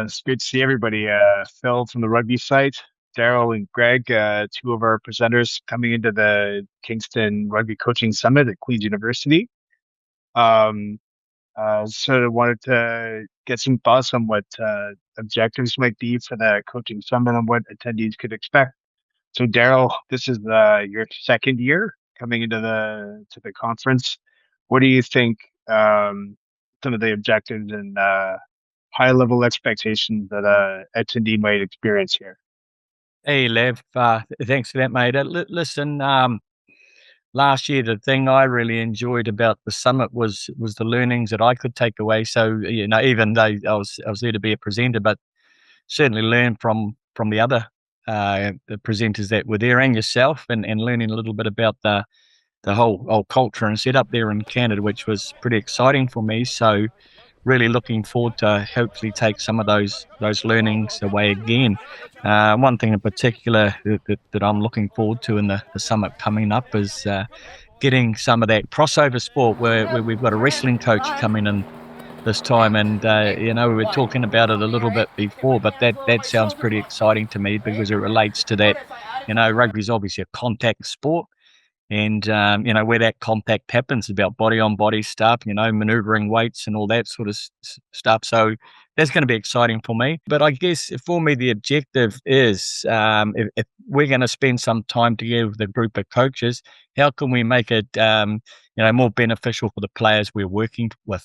It's good to see everybody. Phil from the rugby site, Darryl and Greg, two of our presenters coming into the Kingston Rugby Coaching Summit at Queen's University. Um, sort of wanted to get some thoughts on what objectives might be for the coaching summit and what attendees could expect. So, Darryl, this is your second year coming into the conference. What do you think some of the objectives and high level expectations that attendee might experience here? Hey, Lev. Thanks for that, mate. Listen, last year the thing I really enjoyed about the summit was the learnings that I could take away. So even though I was there to be a presenter, but certainly learn from the presenters that were there and yourself, and learning a little bit about the whole culture and setup there in Canada, which was pretty exciting for me. So really looking forward to hopefully take some of those learnings away again. One thing in particular that I'm looking forward to in the summit coming up is getting some of that crossover sport where we've got a wrestling coach coming in this time, and we were talking about it a little bit before, but that sounds pretty exciting to me because it relates to that. Rugby is obviously a contact sport, and where that contact happens about body on body stuff, maneuvering weights and all that sort of stuff. So that's going to be exciting for me. But I guess for me the objective is, if we're going to spend some time together with a group of coaches, how can we make it more beneficial for the players we're working with?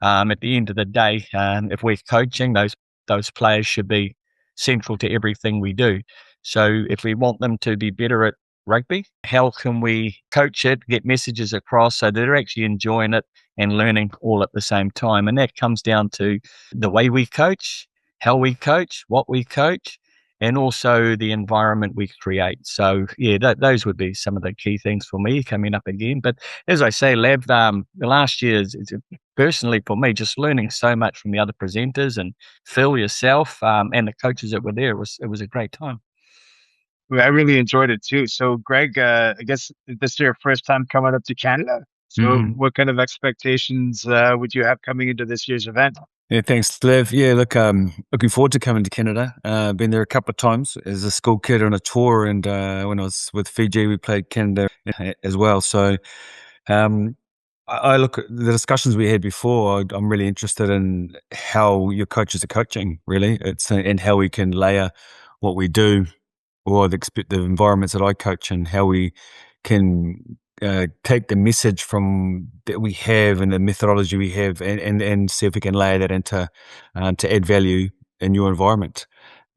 At the end of the day, if we're coaching, those players should be central to everything we do. So if we want them to be better at rugby, how can we coach it, get messages across so they're actually enjoying it and learning all at the same time? And that comes down to the way we coach, how we coach, what we coach, and also the environment we create. So yeah, those would be some of the key things for me coming up again. But as I say, Lav, the last year is personally for me just learning so much from the other presenters and Phil, yourself, and the coaches that were there. It was a great time. Well, I really enjoyed it too. So, Greg, I guess this is your first time coming up to Canada. So, Mhm. what kind of expectations would you have coming into this year's event? Yeah, thanks, Liv. Yeah, look, looking forward to coming to Canada. Been there a couple of times as a school kid on a tour, and when I was with Fiji, we played Canada as well. So, um, I look at the discussions we had before. I'm really interested in how your coaches are coaching. Really, it's and how we can layer what we do or the environments that I coach and how we can take the message from that we have and the methodology we have and see if we can layer that into to add value in your environment.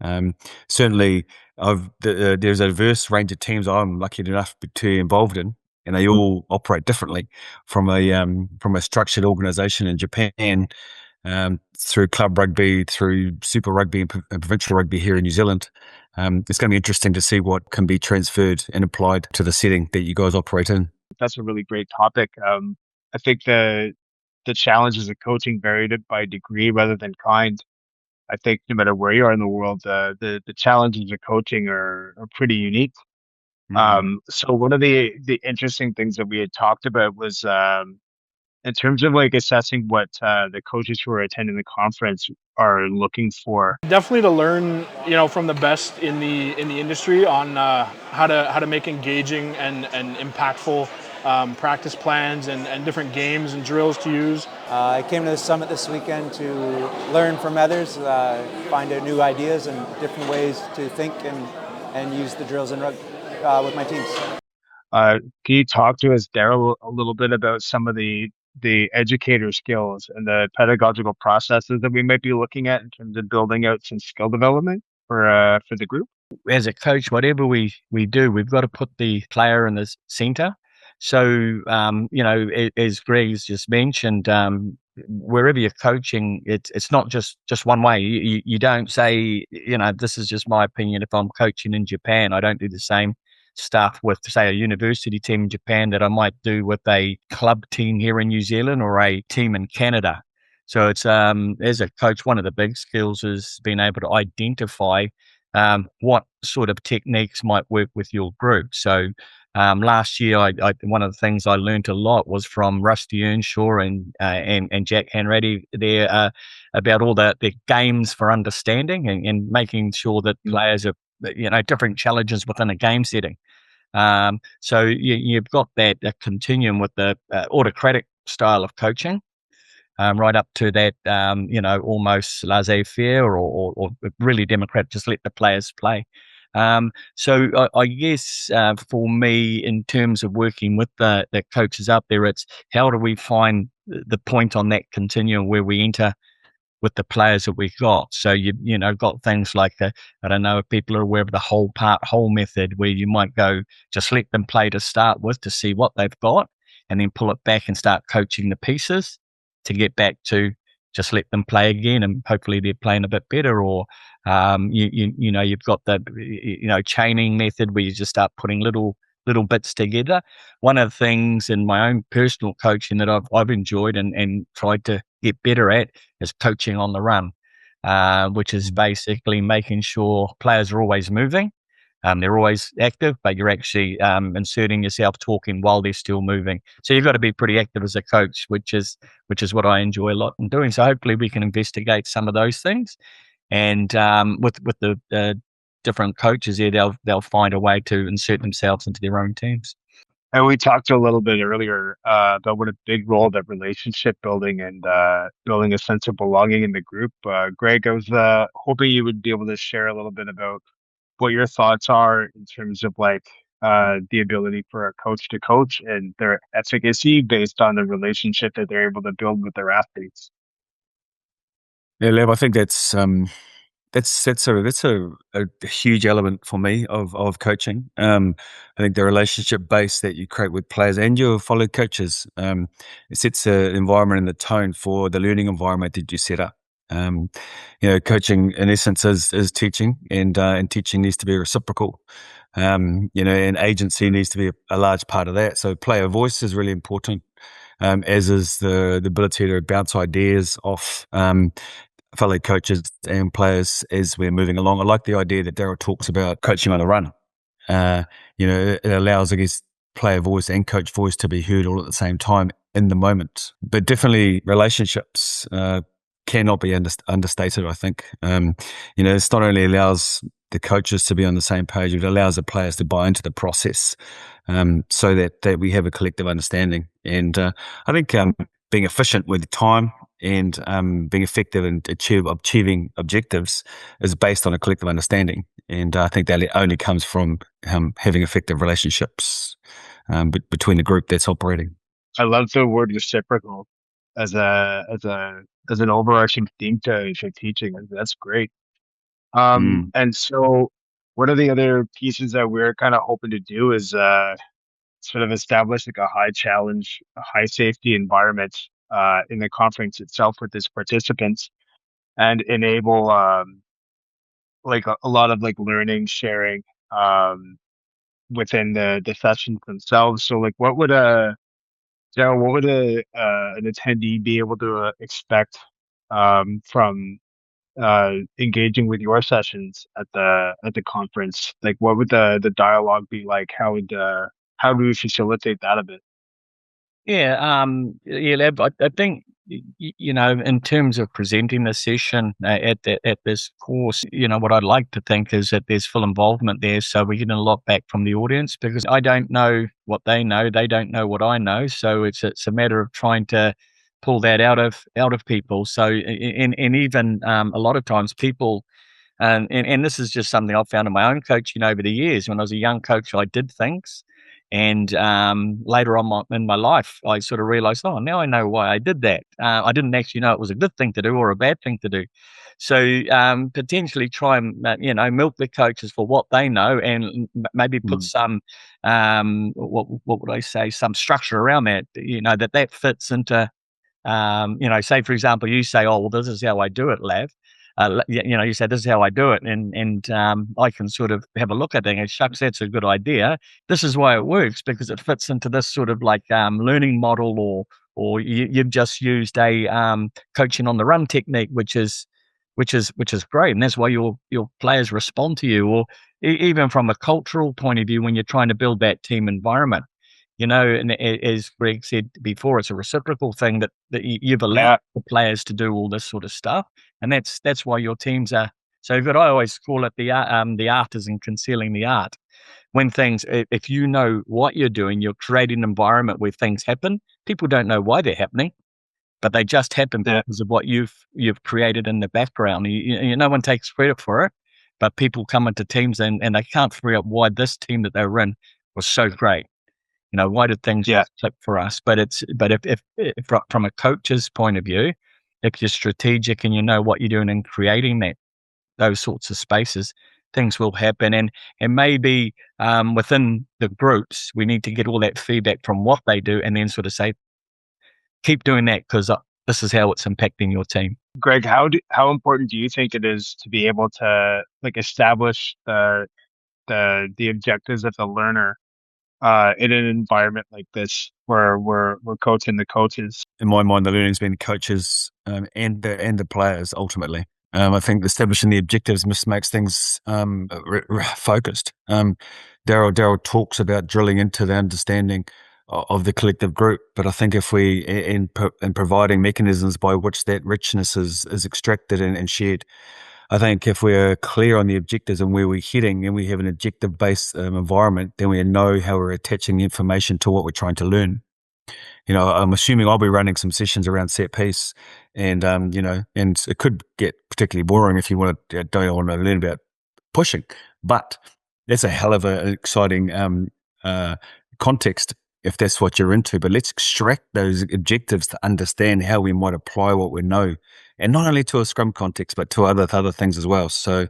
Um, Certainly, there's a diverse range of teams I'm lucky enough to be involved in, and they all operate differently from a structured organization in Japan, through club rugby, through super rugby and provincial rugby here in New Zealand. It's going to be interesting to see what can be transferred and applied to the setting that you guys operate in. That's a really great topic. I think the challenges of coaching varied by degree rather than kind. I think no matter where you are in the world, the challenges of coaching are pretty unique. Mm. So one of the interesting things that we had talked about was in terms of like assessing what the coaches who are attending the conference are looking for. Definitely to learn, from the best in the industry on how to make engaging and impactful practice plans and different games and drills to use. I came to the summit this weekend to learn from others, find out new ideas and different ways to think and use the drills and with my teams. Can you talk to us, Darryl, a little bit about some of the educator skills and the pedagogical processes that we might be looking at in terms of building out some skill development for the group? As a coach, whatever we do, we've got to put the player in the center. So, as Greg's just mentioned, wherever you're coaching, it's not just one way. You don't say, this is just my opinion. If I'm coaching in Japan, I don't do the same stuff with, say, a university team in Japan that I might do with a club team here in New Zealand or a team in Canada. So it's as a coach, one of the big skills is being able to identify what sort of techniques might work with your group. So Last year, one of the things I learned a lot was from Rusty Earnshaw and Jack Hanratty there about all the games for understanding and making sure that players are, different challenges within a game setting. So you've got that continuum with the autocratic style of coaching, right up to that, almost laissez-faire or really democratic, just let the players play. So I guess for me, in terms of working with the coaches up there, it's how do we find the point on that continuum where we enter with the players that we've got. So got things like I don't know if people are aware of the whole method, where you might go just let them play to start with to see what they've got, and then pull it back and start coaching the pieces to get back to just let them play again, and hopefully they're playing a bit better. Or you've got the chaining method where you just start putting little bits together. One of the things in my own personal coaching that I've enjoyed and tried to get better at is coaching on the run, which is basically making sure players are always moving. They're always active, but you're actually inserting yourself talking while they're still moving. So you've got to be pretty active as a coach, which is what I enjoy a lot in doing. So hopefully we can investigate some of those things, and with the different coaches here, they'll find a way to insert themselves into their own teams. And we talked a little bit earlier about what a big role that relationship building and building a sense of belonging in the group. Greg, I was hoping you would be able to share a little bit about what your thoughts are in terms of like the ability for a coach to coach and their efficacy based on the relationship that they're able to build with their athletes. Yeah, Lev, I think that's a huge element for me of coaching. I think the relationship base that you create with players and your fellow coaches, it sets the environment and the tone for the learning environment that you set up. Coaching in essence is teaching, and teaching needs to be reciprocal. And agency needs to be a large part of that. So player voice is really important, as is the ability to bounce ideas off fellow coaches and players as we're moving along. I like the idea that Darryl talks about coaching on the run. It allows, I guess, player voice and coach voice to be heard all at the same time in the moment. But definitely relationships cannot be understated, I think. It's not only allows the coaches to be on the same page, it allows the players to buy into the process, so that we have a collective understanding. And I think being efficient with time and being effective in achieving objectives is based on a collective understanding. And I think that only comes from having effective relationships between the group that's operating. I love the word reciprocal as an overarching theme to teaching. That's great. And so one of the other pieces that we're kind of hoping to do is sort of establish like a high challenge, a high safety environment in the conference itself with its participants, and enable like a lot of like learning, sharing within the sessions themselves. So like Darryl, what would an attendee be able to expect from engaging with your sessions at the conference? Like, what would the dialogue be like? How do we facilitate that a bit? Lab, I think in terms of presenting the session at this course, what I'd like to think is that there's full involvement there, so we're getting a lot back from the audience, because I don't know what they know, they don't know what I know, so it's a matter of trying to pull that out of people. So and even a lot of times people. And this is just something I've found in my own coaching over the years. When I was a young coach, I did things, and later on in my life, I sort of realized, oh, now I know why I did that. I didn't actually know it was a good thing to do or a bad thing to do. So potentially try and milk the coaches for what they know, and maybe put some what would I say, some structure around that. That fits into. Say for example, you say, oh well, this is how I do it, Lav. You say, this is how I do it, and I can sort of have a look at it and go, shucks, that's a good idea. This is why it works, because it fits into this sort of like learning model, or you've just used a coaching on the run technique, which is which is great, and that's why your players respond to you. Or even from a cultural point of view, when you're trying to build that team environment, and as Greg said before, it's a reciprocal thing that you've allowed the players to do all this sort of stuff, and that's why your teams are so good. I always call it the art is in concealing the art. When things, if you know what you're doing, you're creating an environment where things happen. People don't know why they're happening, but they just happen because of what you've created in the background. No one takes credit for it, but people come into teams and they can't figure out why this team that they were in was so great. Why did things click for us? But if from a coach's point of view, if you're strategic and you know what you're doing in creating those sorts of spaces, things will happen. And maybe within the groups, we need to get all that feedback from what they do and then sort of say, keep doing that because this is how it's impacting your team. Greg, how important do you think it is to be able to establish the objectives of the learner in an environment like this where we're coaching the coaches? In my mind, the learning's been coaches and the players ultimately. I think establishing the objectives makes things focused. Darryl talks about drilling into the understanding of the collective group, but I think if we in providing mechanisms by which that richness is extracted and shared, I think if we're clear on the objectives and where we're heading, and we have an objective-based environment, then we know how we're attaching the information to what we're trying to learn. I'm assuming I'll be running some sessions around set piece, and and it could get particularly boring if you don't want to learn about pushing, but that's a hell of an exciting context if that's what you're into. But let's extract those objectives to understand how we might apply what we know, and not only to a Scrum context, but to other things as well. So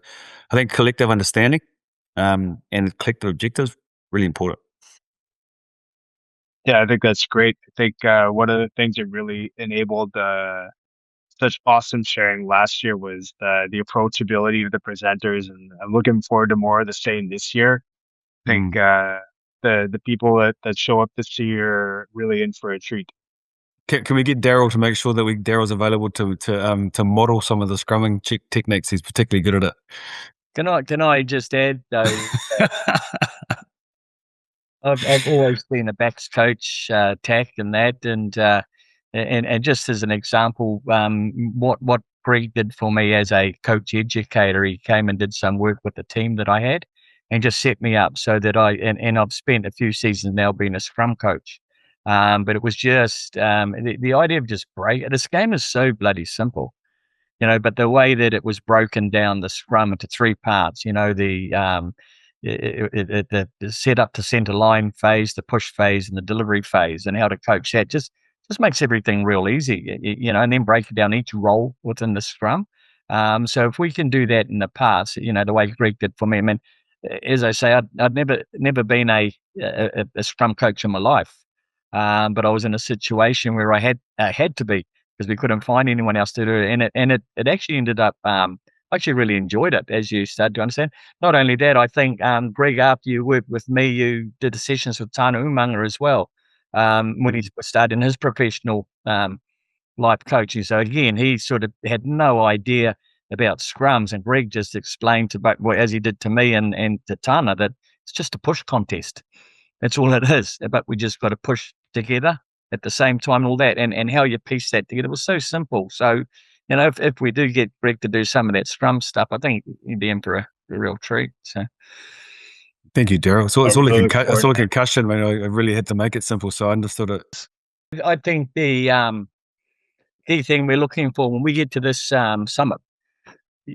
I think collective understanding and collective objectives, really important. Yeah, I think that's great. I think one of the things that really enabled such awesome sharing last year was the approachability of the presenters, and I'm looking forward to more of the same this year. I think the people that show up this year are really in for a treat. Can we get Darryl to make sure that Darryl's available to model some of the scrumming techniques? He's particularly good at it. Can I just add though? I've always been a backs coach, tack and that, and just as an example, what Greg did for me as a coach educator, he came and did some work with the team that I had, and just set me up so that and I've spent a few seasons now being a scrum coach, but it was just the idea of just this game is so bloody simple. But the way that it was broken down, the scrum into three parts, the set up to center line phase, the push phase, and the delivery phase, and how to coach that just makes everything real easy, and then break down each role within the scrum. So if we can do that in the past, the way Greg did for me, I mean, as I say, I'd never been a scrum coach in my life, but I was in a situation where I had to be, because we couldn't find anyone else to do it, and it actually ended up. I actually really enjoyed it as you started to understand. Not only that, I think, Greg, after you worked with me, you did the sessions with Tana Umanga as well, when he started in his professional life coaching. So again, he sort of had no idea about scrums, and Greg just explained as he did to me and to Tana, that it's just a push contest. That's all it is. But we just got to push together at the same time and all that, and how you piece that together was so simple. So, if we do get Greg to do some of that scrum stuff, I think he'd be in for a real treat. So, thank you, Darryl. So it's all a concussion. I mean, I really had to make it simple, so I understood it. I think the key thing we're looking for when we get to this summit,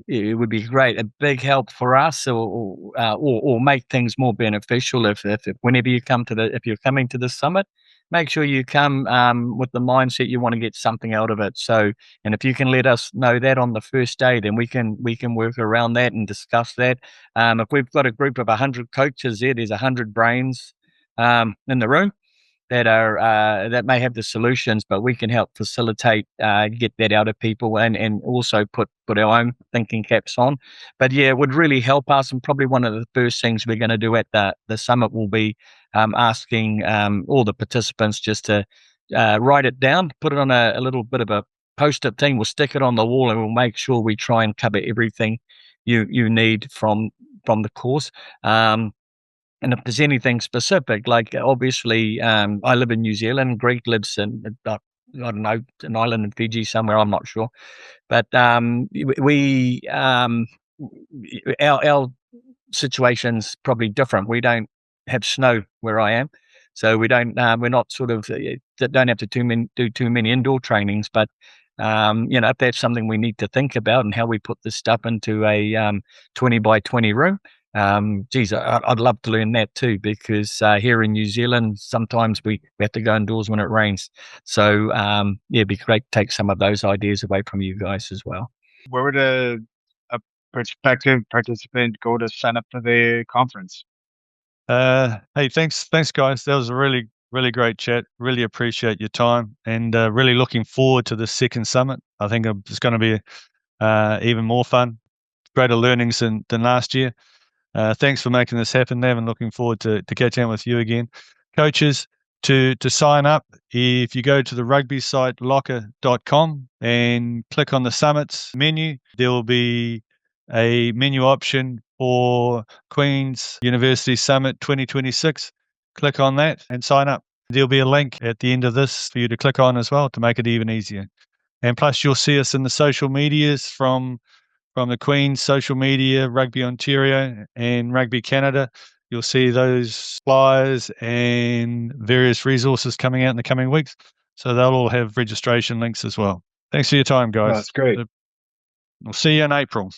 it would be great, a big help for us, or make things more beneficial. If whenever you come if you're coming to the summit, make sure you come with the mindset you want to get something out of it. So, and if you can let us know that on the first day, then we can work around that and discuss that. If we've got a group of 100 coaches there's 100 brains in the room that may have the solutions, but we can help facilitate, get that out of people, and also put our own thinking caps on. But yeah, it would really help us, and probably one of the first things we're going to do at the summit will be asking all the participants just to write it down, put it on a little bit of a post-it thing. We'll stick it on the wall, and we'll make sure we try and cover everything you need from the course. And if there's anything specific, like obviously, I live in New Zealand. Greg lives in, I don't know, an island in Fiji somewhere. I'm not sure, but we our situation's probably different. We don't have snow where I am, so we don't. We're not sort of don't have to do too many indoor trainings. But if that's something we need to think about and how we put this stuff into a 20 by 20 room. Geez, I'd love to learn that too, because here in New Zealand, sometimes we have to go indoors when it rains. So it'd be great to take some of those ideas away from you guys as well. Where would a prospective participant go to sign up for the conference? Hey, thanks guys. That was a really, really great chat. Really appreciate your time, and really looking forward to the second summit. I think it's going to be even more fun, greater learnings than last year. Thanks for making this happen, Nav, and looking forward to catching up with you again. Coaches, to sign up, if you go to the rugby site locker.com and click on the summits menu, there will be a menu option for Queen's University Summit 2026. Click on that and sign up. There'll be a link at the end of this for you to click on as well to make it even easier. And plus, you'll see us in the social medias from the Queen's social media, Rugby Ontario and Rugby Canada. You'll see those flyers and various resources coming out in the coming weeks. So they'll all have registration links as well. Thanks for your time, guys. That's great. We'll see you in April.